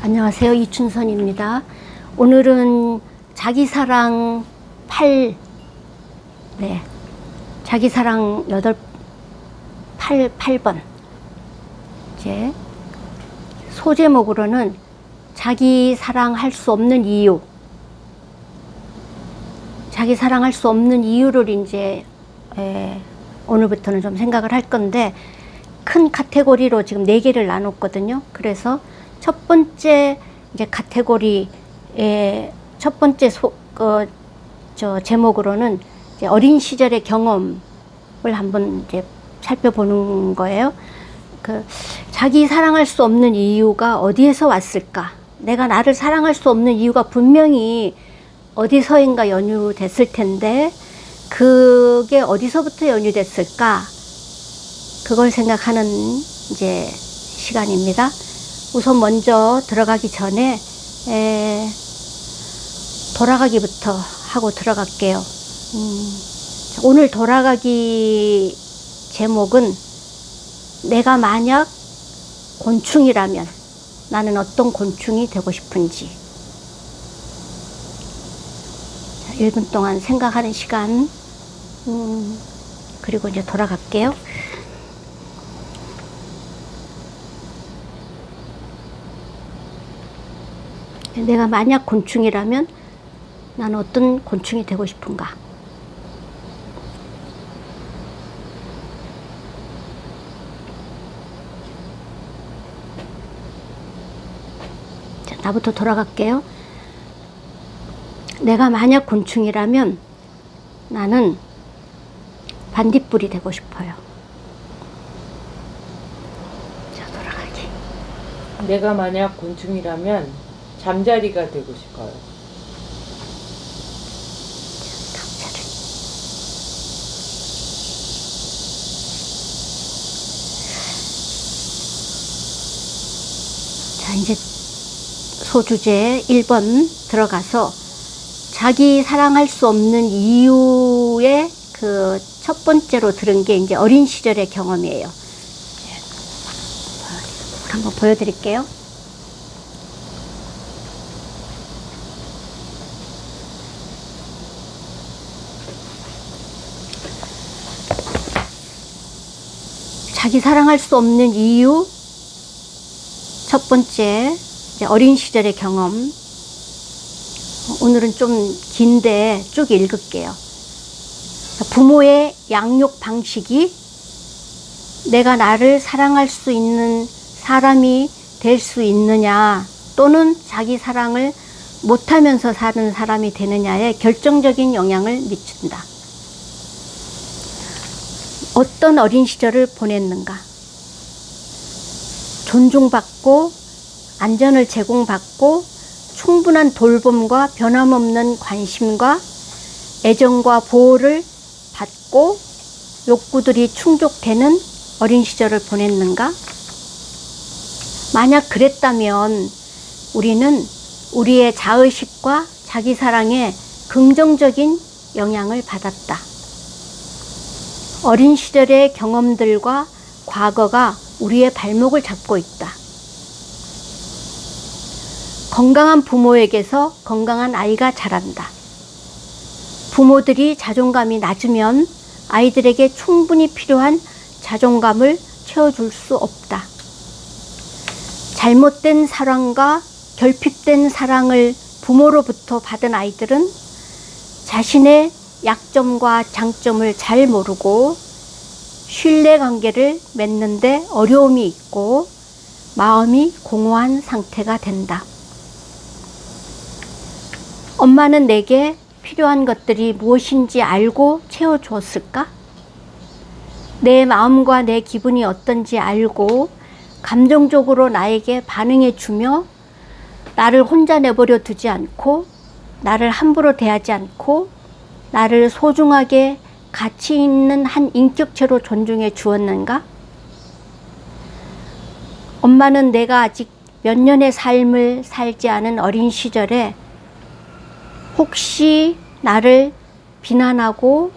안녕하세요. 이춘선입니다. 오늘은 자기사랑 8, 자기사랑 8번. 이제 소제목으로는 자기 사랑할 수 없는 이유. 자기 사랑할 수 없는 이유를 이제 오늘부터는 좀 생각을 할 건데, 큰 카테고리로 지금 4개를 나눴거든요. 그래서 첫 번째 이제 카테고리의 첫 번째 제목으로는 이제 어린 시절의 경험을 한번 이제 살펴보는 거예요. 자기 사랑할 수 없는 이유가 어디에서 왔을까? 내가 나를 사랑할 수 없는 이유가 분명히 어디서인가 연유됐을 텐데, 그게 어디서부터 연유됐을까? 그걸 생각하는 이제 시간입니다. 우선 먼저 들어가기 전에 돌아가기부터 하고 들어갈게요. 오늘 돌아가기 제목은 내가 만약 곤충이라면 나는 어떤 곤충이 되고 싶은지. 1분 동안 생각하는 시간, 그리고 이제 돌아갈게요. 내가 만약 곤충이라면 나는 어떤 곤충이 되고 싶은가? 자, 나부터 돌아갈게요. 내가 만약 곤충이라면 나는 반딧불이 되고 싶어요. 자, 돌아가기. 내가 만약 곤충이라면 잠자리가 되고 싶어요. 자, 이제 소주제 1번 들어가서 자기 사랑할 수 없는 이유의 그 첫 번째로 들은 게 이제 어린 시절의 경험이에요. 한번 보여드릴게요. 자기 사랑할 수 없는 이유 첫 번째, 이제 어린 시절의 경험. 오늘은 좀 긴데 쭉 읽을게요. 부모의 양육 방식이 내가 나를 사랑할 수 있는 사람이 될 수 있느냐, 또는 자기 사랑을 못하면서 사는 사람이 되느냐에 결정적인 영향을 미친다. 어떤 어린 시절을 보냈는가? 존중받고 안전을 제공받고 충분한 돌봄과 변함없는 관심과 애정과 보호를 받고 욕구들이 충족되는 어린 시절을 보냈는가? 만약 그랬다면 우리는 우리의 자의식과 자기사랑에 긍정적인 영향을 받았다. 어린 시절의 경험들과 과거가 우리의 발목을 잡고 있다. 건강한 부모에게서 건강한 아이가 자란다. 부모들이 자존감이 낮으면 아이들에게 충분히 필요한 자존감을 채워줄 수 없다. 잘못된 사랑과 결핍된 사랑을 부모로부터 받은 아이들은 자신의 약점과 장점을 잘 모르고 신뢰관계를 맺는데 어려움이 있고 마음이 공허한 상태가 된다. 엄마는 내게 필요한 것들이 무엇인지 알고 채워주었을까? 내 마음과 내 기분이 어떤지 알고 감정적으로 나에게 반응해주며 나를 혼자 내버려 두지 않고 나를 함부로 대하지 않고 나를 소중하게 가치 있는 한 인격체로 존중해 주었는가? 엄마는 내가 아직 몇 년의 삶을 살지 않은 어린 시절에 혹시 나를 비난하고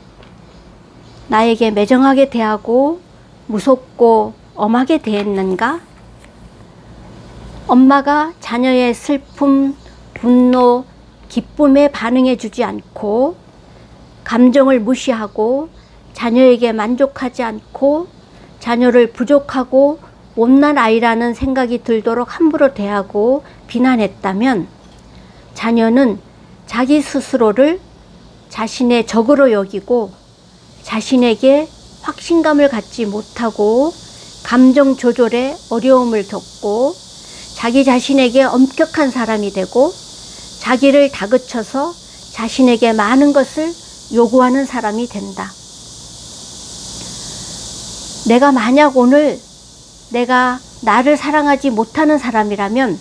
나에게 매정하게 대하고 무섭고 엄하게 대했는가? 엄마가 자녀의 슬픔, 분노, 기쁨에 반응해 주지 않고 감정을 무시하고 자녀에게 만족하지 않고 자녀를 부족하고 못난 아이라는 생각이 들도록 함부로 대하고 비난했다면 자녀는 자기 스스로를 자신의 적으로 여기고 자신에게 확신감을 갖지 못하고 감정 조절에 어려움을 겪고 자기 자신에게 엄격한 사람이 되고 자기를 다그쳐서 자신에게 많은 것을 요구하는 사람이 된다. 내가 만약 오늘 내가 나를 사랑하지 못하는 사람이라면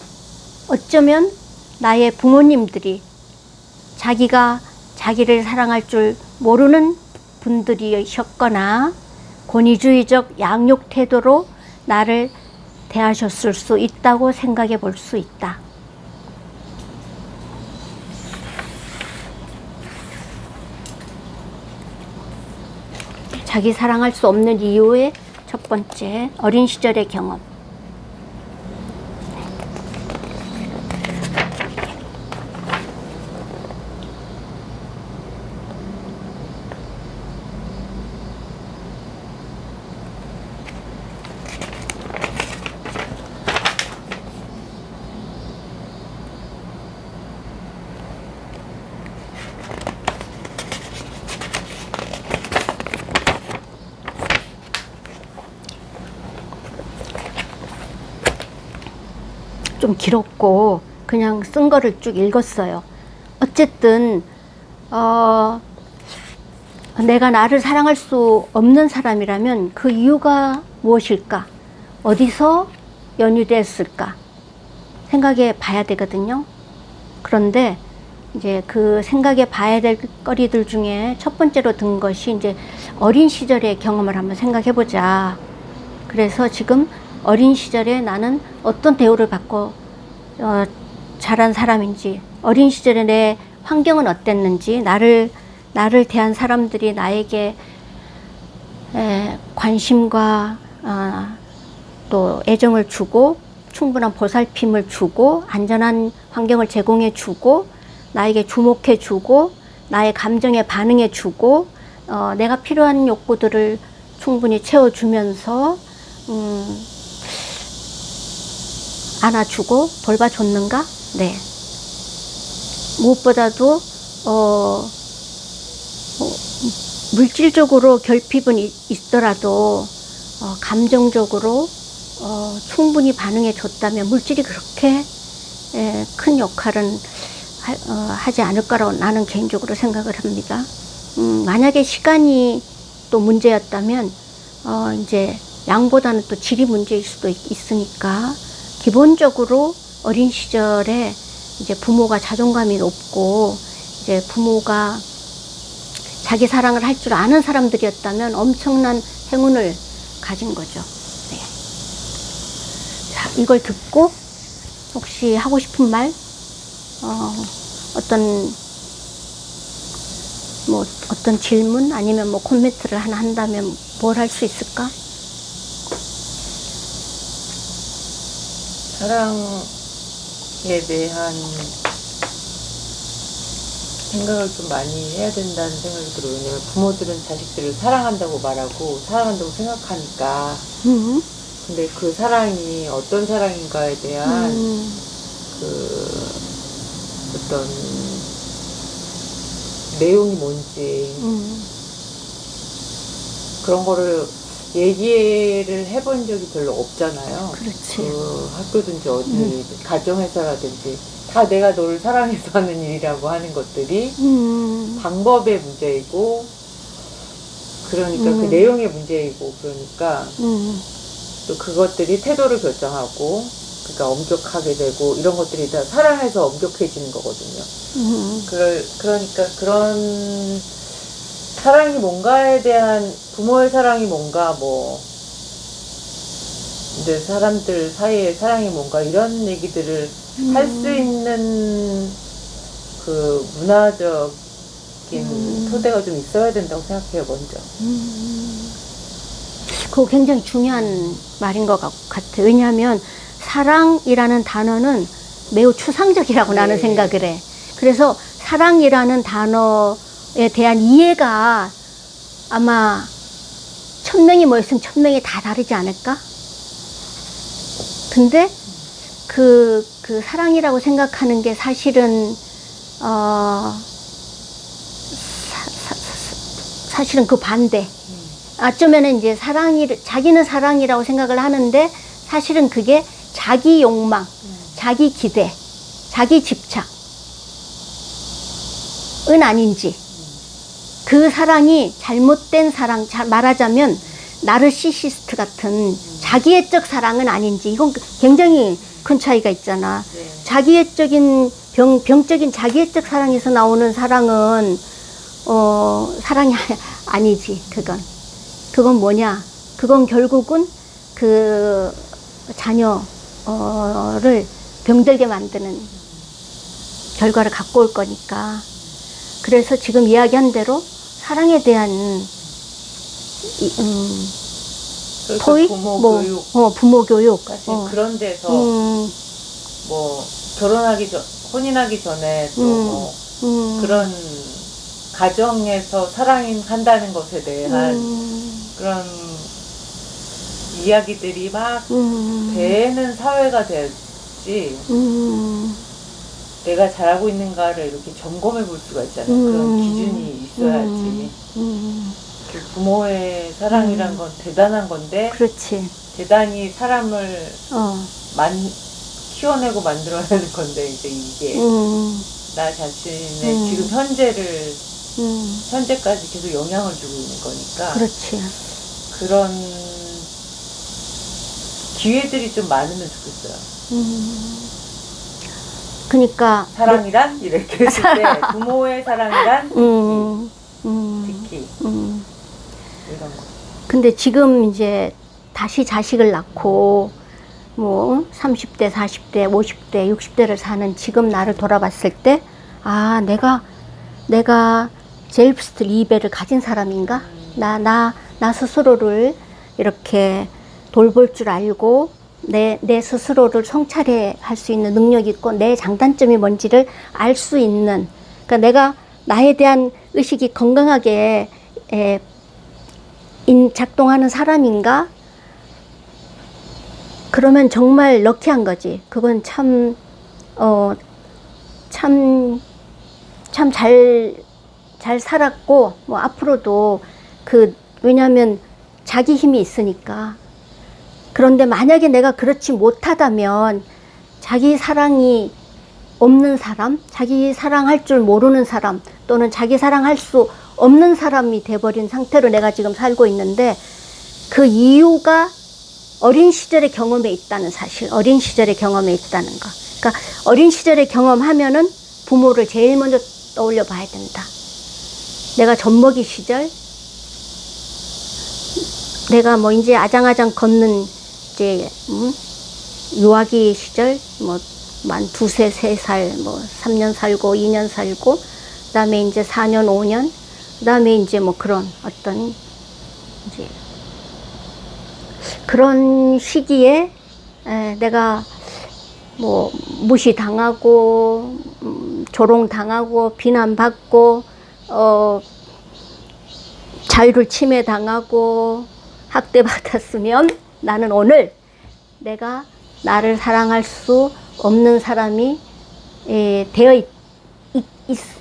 어쩌면 나의 부모님들이 자기가 자기를 사랑할 줄 모르는 분들이셨거나 권위주의적 양육 태도로 나를 대하셨을 수 있다고 생각해 볼 수 있다. 자기 사랑할 수 없는 이유의 첫 번째, 어린 시절의 경험. 좀 길었고 그냥 쓴 거를 쭉 읽었어요. 어쨌든 내가 나를 사랑할 수 없는 사람이라면 그 이유가 무엇일까? 어디서 연유됐을까? 생각해 봐야 되거든요. 그런데 이제 그 생각해 봐야 될 거리들 중에 첫 번째로 든 것이 이제 어린 시절의 경험을 한번 생각해 보자. 그래서 지금 어린 시절에 나는 어떤 대우를 받고 자란 사람인지, 어린 시절에 내 환경은 어땠는지, 나를 대한 사람들이 나에게 관심과 또 애정을 주고 충분한 보살핌을 주고 안전한 환경을 제공해 주고 나에게 주목해 주고 나의 감정에 반응해 주고 내가 필요한 욕구들을 충분히 채워주면서 안아주고 돌봐줬는가? 네. 무엇보다도 물질적으로 결핍은 있더라도 감정적으로 충분히 반응해 줬다면 물질이 그렇게 큰 역할은 하지 않을 거라고 나는 개인적으로 생각을 합니다. 만약에 시간이 또 문제였다면 이제 양보다는 또 질이 문제일 수도 있으니까 기본적으로 어린 시절에 이제 부모가 자존감이 높고 이제 부모가 자기 사랑을 할 줄 아는 사람들이었다면 엄청난 행운을 가진 거죠. 네. 자, 이걸 듣고 혹시 하고 싶은 말, 어떤 질문 아니면 뭐 코멘트를 하나 한다면 뭘 할 수 있을까? 사랑에 대한 생각을 좀 많이 해야 된다는 생각이 들어요. 왜냐면 부모들은 자식들을 사랑한다고 말하고 사랑한다고 생각하니까. 근데 그 사랑이 어떤 사랑인가에 대한 그 어떤 내용이 뭔지 그런 거를 얘기를 해본 적이 별로 없잖아요. 그렇지. 그 학교든지 어디 가정에서라든지 다 내가 너를 사랑해서 하는 일이라고 하는 것들이 방법의 문제이고 그러니까 그 내용의 문제이고 그러니까 또 그것들이 태도를 결정하고 그러니까 엄격하게 되고 이런 것들이 다 사랑해서 엄격해지는 거거든요. 그러니까 그런 사랑이 뭔가에 대한 부모의 사랑이 뭔가 뭐 이제 사람들 사이의 사랑이 뭔가 이런 얘기들을 할 수 있는 그 문화적인 토대가 좀 있어야 된다고 생각해요, 먼저. 그거 굉장히 중요한 말인 것 같아요. 왜냐하면 사랑이라는 단어는 매우 추상적이라고 네. 나는 생각을 해. 그래서 사랑이라는 단어에 대한 이해가 아마 1000명이 모였으면 1000명이 다 다르지 않을까? 근데 그 사랑이라고 생각하는 게 사실은 사실은 그 반대. 어쩌면은 이제 자기는 사랑이라고 생각을 하는데 사실은 그게 자기 욕망, 자기 기대, 자기 집착은 아닌지. 그 사랑이 잘못된 사랑, 말하자면 나르시시스트 같은 자기애적 사랑은 아닌지. 이건 굉장히 큰 차이가 있잖아. 네. 자기애적인 병적인 자기애적 사랑에서 나오는 사랑은 사랑이 아니지. 그건 뭐냐? 그건 결국은 그 자녀를 병들게 만드는 결과를 갖고 올 거니까. 그래서 지금 이야기한 대로 사랑에 대한 토익, 부모 뭐, 교육. 부모 교육. 사실 그런 데서 뭐 혼인하기 전에 또 뭐 그런 가정에서 사랑한다는 것에 대한 그런 이야기들이 막 되는 사회가 돼야지 내가 잘하고 있는가를 이렇게 점검해 볼 수가 있잖아요. 그런 기준이 있어야지. 그 부모의 사랑이란 건 대단한 건데, 그렇지. 대단히 사람을 키워내고 만들어내는 건데, 이제 이게 나 자신의 지금 현재까지 계속 영향을 주고 있는 거니까. 그렇지. 그런 기회들이 좀 많으면 좋겠어요. 그러니까 사랑이란? 이렇게 했을 때 부모의 사랑이란? 특히 이런 거. 근데 지금 이제 다시 자식을 낳고 뭐 30대, 40대, 50대, 60대를 사는 지금 나를 돌아봤을 때 내가 젤프스트 리베를 가진 사람인가? 나 스스로를 이렇게 돌볼 줄 알고 내 스스로를 성찰해 할 수 있는 능력이 있고 내 장단점이 뭔지를 알 수 있는, 그러니까 내가 나에 대한 의식이 건강하게 작동하는 사람인가? 그러면 정말 럭키한 거지. 그건 참 잘 살았고, 뭐 앞으로도 왜냐면 자기 힘이 있으니까. 그런데 만약에 내가 그렇지 못하다면 자기 사랑이 없는 사람, 자기 사랑할 줄 모르는 사람, 또는 자기 사랑할 수 없는 사람이 돼버린 상태로 내가 지금 살고 있는데, 그 이유가 어린 시절의 경험에 있다는 사실, 어린 시절의 경험에 있다는 거. 그러니까 어린 시절의 경험하면은 부모를 제일 먼저 떠올려 봐야 된다. 내가 젖먹이 시절, 내가 뭐 이제 아장아장 걷는 이제 유아기 시절, 뭐 만 2세, 3살, 뭐 3년 살고 2년 살고, 그다음에 이제 4년, 5년, 그다음에 이제 뭐 그런 어떤 이제 그런 시기에 내가 뭐 무시당하고 조롱당하고 비난받고 자유를 침해당하고 학대받았으면 나는 오늘 내가 나를 사랑할 수 없는 사람이 되어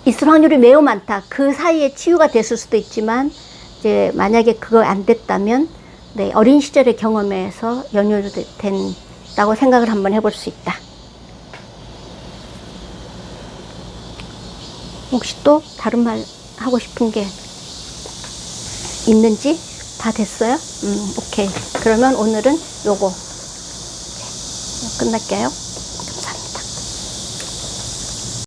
있을 확률이 매우 많다. 그 사이에 치유가 됐을 수도 있지만, 이제 만약에 그거 안 됐다면 내 어린 시절의 경험에서 연유된다고 생각을 한번 해볼 수 있다. 혹시 또 다른 말 하고 싶은 게 있는지? 다 됐어요? 오케이. 그러면 오늘은 요거 끝낼게요.